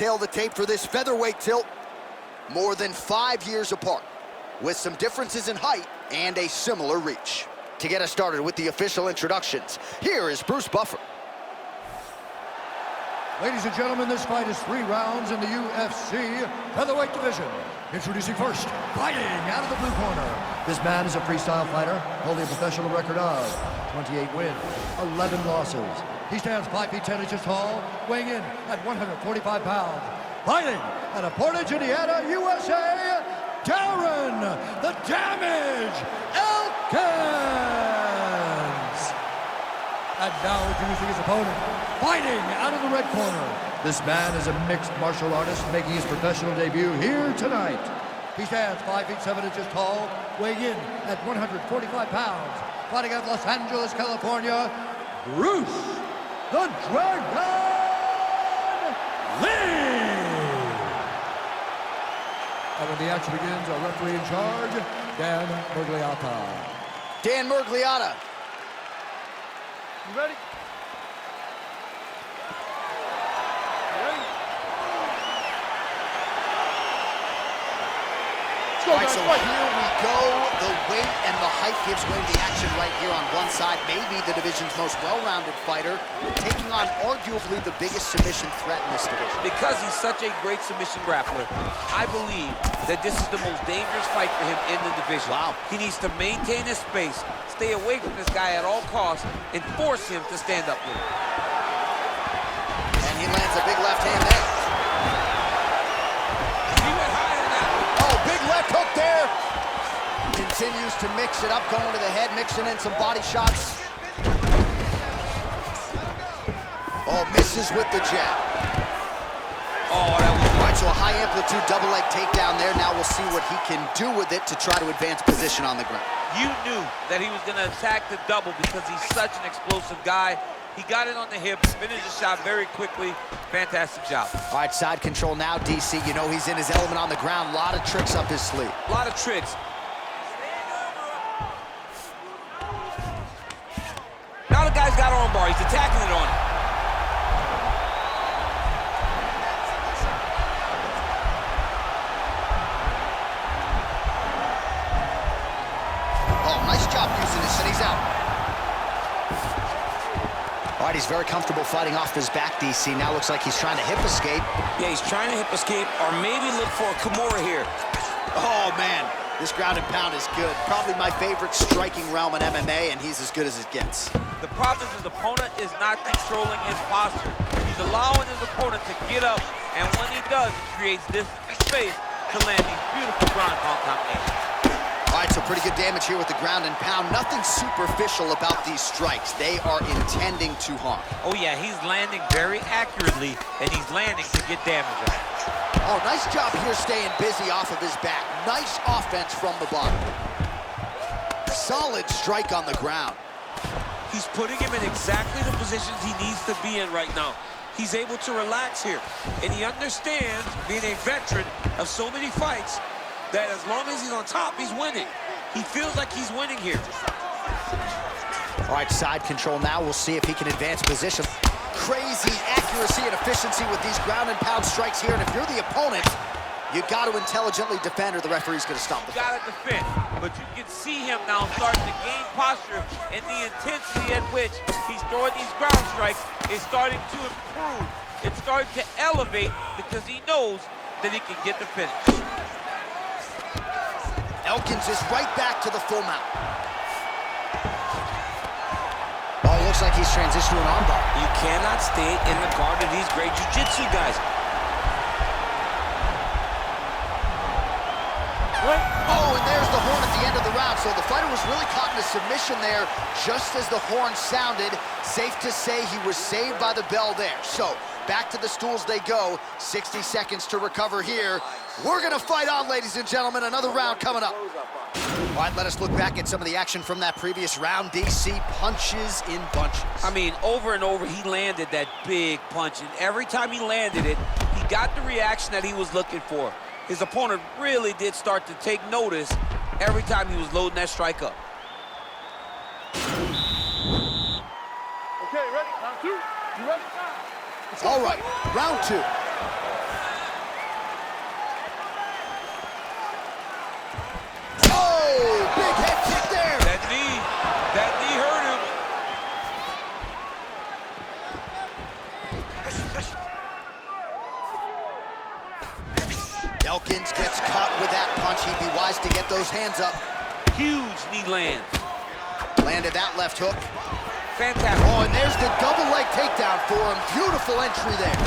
detail the tape for this featherweight tilt. More than 5 years apart, with some differences in height and a similar reach. To get us started with the official introductions, here is Bruce Buffer. Ladies and gentlemen, this fight is 3 rounds in the UFC featherweight division. Introducing first, fighting out of the blue corner. This man is a freestyle fighter, holding a professional record of 28 wins, 11 losses. He stands 5 feet 10 inches tall, weighing in at 145 pounds. Fighting out of Portage, Indiana, USA, Darren, the Damage, Elkins. And now introducing his opponent, fighting out of the red corner. This man is a mixed martial artist making his professional debut here tonight. He stands 5 feet 7 inches tall, weighing in at 145 pounds. Fighting out of Los Angeles, California, Bruce the Dragon Lee. And when the action begins, our referee in charge, Dan Mergliata. Dan Mergliata. You ready? All right, so here we go. The weight and the height gives way to the action right here on one side. Maybe the division's most well-rounded fighter, taking on arguably the biggest submission threat in this division. Because he's such a great submission grappler, I believe that this is the most dangerous fight for him in the division. Wow. He needs to maintain his space, stay away from this guy at all costs, and force him to stand up with him. And he lands a big left hand there. Hook there. Continues to mix it up, going to the head, mixing in some body shots. Oh, misses with the jab. Oh, that was all right, so a high amplitude double leg takedown there. Now we'll see what he can do with it to try to advance position on the ground. You knew that he was going to attack the double because he's such an explosive guy. He got it on the hips, finished the shot very quickly. Fantastic job. All right, side control now, DC. You know he's in his element on the ground. A lot of tricks up his sleeve. A lot of tricks. Now the guy's got arm bar. He's attacking it on him. Oh, nice job using this, and he's out. All right, he's very comfortable fighting off his back, DC. Now looks like he's trying to hip escape. Yeah, he's trying to hip escape or maybe look for a Kimura here. Oh, man, this ground and pound is good. Probably my favorite striking realm in MMA, and he's as good as it gets. The problem is his opponent is not controlling his posture. He's allowing his opponent to get up, and when he does, he creates this space to land these beautiful ground pound combinations. All right, so pretty good damage here with the ground and pound. Nothing superficial about these strikes. They are intending to harm. Oh, yeah, he's landing very accurately, and he's landing to get damage on. Oh, nice job here staying busy off of his back. Nice offense from the bottom. Solid strike on the ground. He's putting him in exactly the positions he needs to be in right now. He's able to relax here, and he understands, being a veteran of so many fights, that as long as he's on top, he's winning. He feels like he's winning here. All right, side control now. We'll see if he can advance position. Crazy accuracy and efficiency with these ground and pound strikes here. And if you're the opponent, you got to intelligently defend or the referee's going to stop the fight. You got to defend, but you can see him now starting to gain posture, and the intensity at which he's throwing these ground strikes is starting to improve. It's starting to elevate because he knows that he can get the finish. Elkins is right back to the full mount. Oh, looks like he's transitioned to an armbar. You cannot stay in the guard of these great jiu-jitsu guys. Oh, and there's the horn at the end of the round. So the fighter was really caught in a submission there just as the horn sounded. Safe to say he was saved by the bell there. So back to the stools they go. 60 seconds to recover here. We're going to fight on, ladies and gentlemen. Another round coming up. All right, let us look back at some of the action from that previous round. DC punches in bunches. I mean, over and over, he landed that big punch, and every time he landed it, he got the reaction that he was looking for. His opponent really did start to take notice every time he was loading that strike up. Okay, ready? Round two. You ready? All right, round two. landed that left hook. Fantastic. Oh, and there's the double leg takedown for him. Beautiful entry there.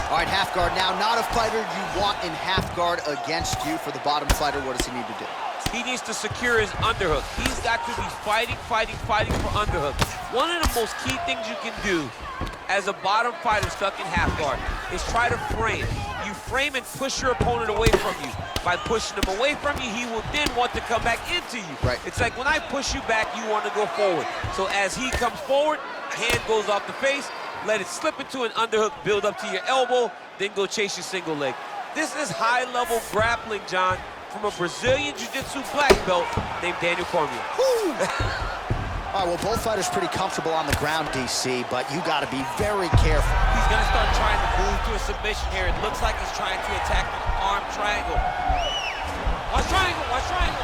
All right, half guard now. Not a fighter you want in half guard against you. For the bottom fighter, what does he need to do? He needs to secure his underhook. He's got to be fighting for underhook. One of the most key things you can do as a bottom fighter stuck in half guard is try to frame. You frame and push your opponent away from you. By pushing him away from you, he will then want to come back into you. Right. It's like when I push you back, you want to go forward. So as he comes forward, hand goes off the face, let it slip into an underhook, build up to your elbow, then go chase your single leg. This is high-level grappling, John, from a Brazilian Jiu-Jitsu black belt named Daniel Cormier. All right, well, both fighters pretty comfortable on the ground, DC, but you got to be very careful. He's going to start trying to move to a submission here. It looks like he's trying to attack an arm triangle. Watch triangle, watch triangle.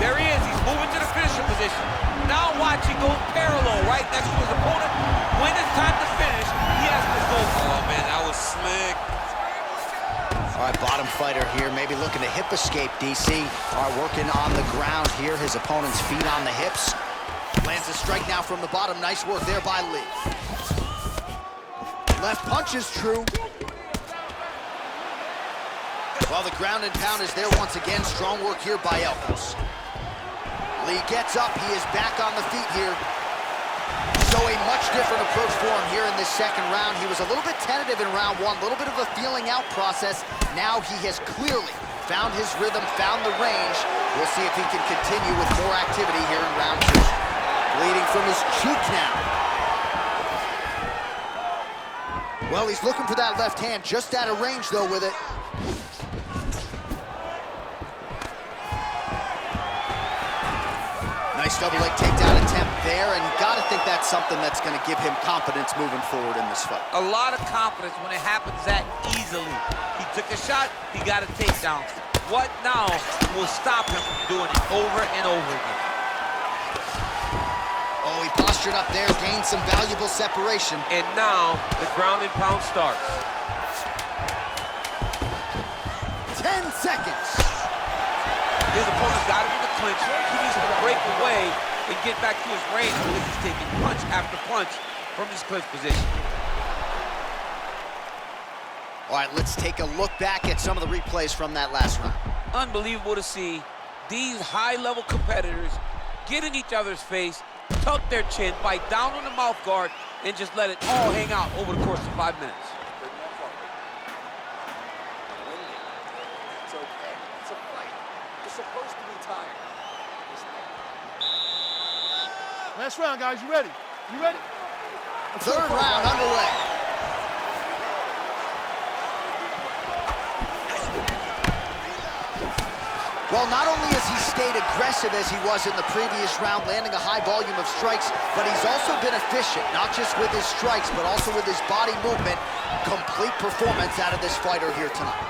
There he is, he's moving to the finisher position. Now watch, he goes parallel right next to his opponent. When it's time to finish, he has to go. Oh man, that was slick. All right, bottom fighter here, maybe looking to hip escape, DC. All right, working on the ground here, his opponent's feet on the hips. Lands a strike now from the bottom. Nice work there by Lee. Left punch is true. Well, the ground and pound is there once again. Strong work here by Elkins. Lee gets up. He is back on the feet here. So a much different approach for him here in this second round. He was a little bit tentative in round one, a little bit of a feeling out process. Now he has clearly found his rhythm, found the range. We'll see if he can continue with more activity here in round two. Bleeding from his cheek now. Well, he's looking for that left hand, just out of range though with it. Nice double leg takedown attempt there, and you gotta think that's something that's gonna give him confidence moving forward in this fight. A lot of confidence when it happens that easily. He took a shot, he got a takedown. What now will stop him from doing it over and over again? Oh, he postured up there, gained some valuable separation. And now the ground and pound starts. 10 seconds. His opponent's got him in the clinch. He needs to break away and get back to his range. I believe he's taking punch after punch from his clinch position. All right, let's take a look back at some of the replays from that last round. Unbelievable to see these high-level competitors get in each other's face, tuck their chin, bite down on the mouth guard, and just let it all hang out over the course of 5 minutes. It's okay. It's a fight. You're supposed to be tired. Last round, guys. You ready? You ready? Third round underway. Well, not only has he stayed aggressive as he was in the previous round, landing a high volume of strikes, but he's also been efficient, not just with his strikes, but also with his body movement. Complete performance out of this fighter here tonight.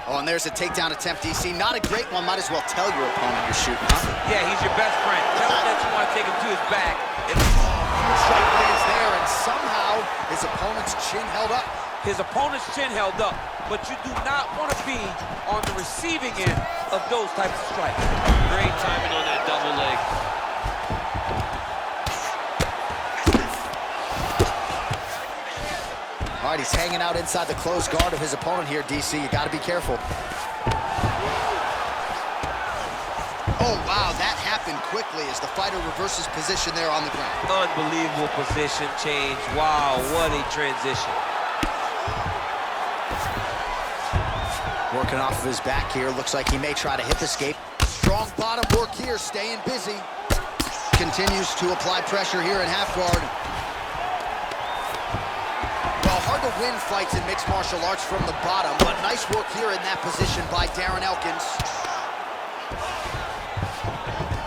Oh, and there's a takedown attempt, DC. Not a great one. Might as well tell your opponent you're shooting, huh? Yeah, he's your best friend. Tell him that you want to take him to his back. Strike lands there, and somehow his opponent's chin held up. His opponent's chin held up, but you do not want to be on the receiving end of those types of strikes. Great timing on that double leg. All right, he's hanging out inside the closed guard of his opponent here, DC. You got to be careful. Oh, wow, that happened quickly as the fighter reverses position there on the ground. Unbelievable position change. Wow, what a transition. Working off of his back here. Looks like he may try to hip escape. Strong bottom work here, staying busy. Continues to apply pressure here in half guard. Well, hard to win fights in mixed martial arts from the bottom, but nice work here in that position by Darren Elkins.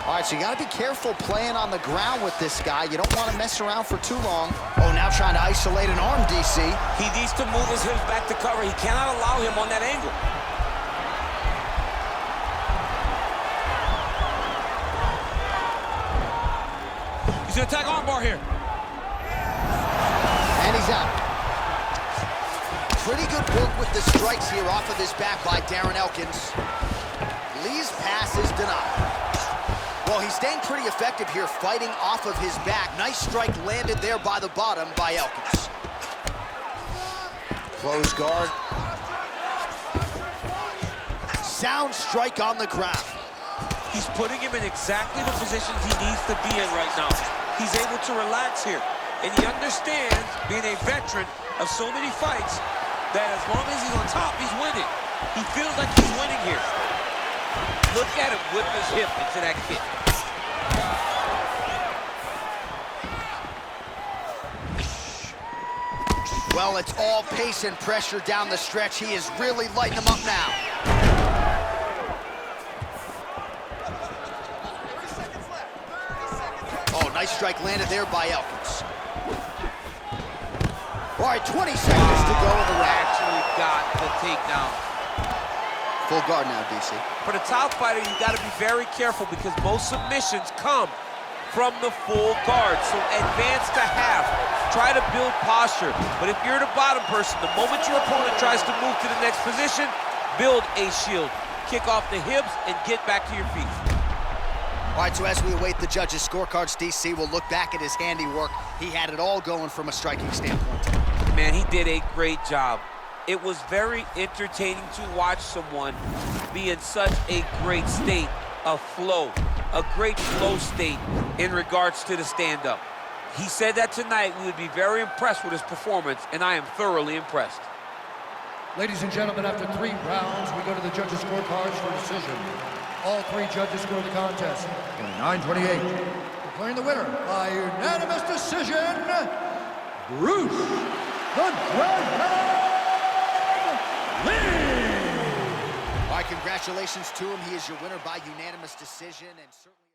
All right, so you got to be careful playing on the ground with this guy. You don't want to mess around for too long. Oh, now trying to isolate an arm, DC. He needs to move his hips back to cover. He cannot allow him on that angle. He's going to attack armbar here. And he's out. Pretty good work with the strikes here off of his back by Darren Elkins. Lee's pass is denied. Well, he's staying pretty effective here, fighting off of his back. Nice strike landed there by the bottom by Elkins. Close guard. Sound strike on the ground. He's putting him in exactly the positions he needs to be in right now. He's able to relax here. And he understands, being a veteran of so many fights, that as long as he's on top, he's winning. He feels like he's winning here. Look at him whip his hip into that kick. Well, it's all pace and pressure down the stretch. He is really lighting them up now. Oh, nice strike landed there by Elkins. All right, 20 seconds to go in the round. Actually got the takedown. Full guard now, DC. For the top fighter, you got to be very careful because most submissions come from the full guard. So advance to half. Try to build posture. But if you're the bottom person, the moment your opponent tries to move to the next position, build a shield. Kick off the hips and get back to your feet. All right, so as we await the judges' scorecards, DC will look back at his handiwork. He had it all going from a striking standpoint. Man, he did a great job. It was very entertaining to watch someone be in such a great state of flow, a great flow state in regards to the stand-up. He said that tonight we would be very impressed with his performance, and I am thoroughly impressed. Ladies and gentlemen, after 3 rounds, we go to the judges' scorecards for decision. All 3 judges scored the contest in 9:28. Declaring the winner by unanimous decision, Bruce the Dragon Lee! All right, congratulations to him. He is your winner by unanimous decision, and certainly...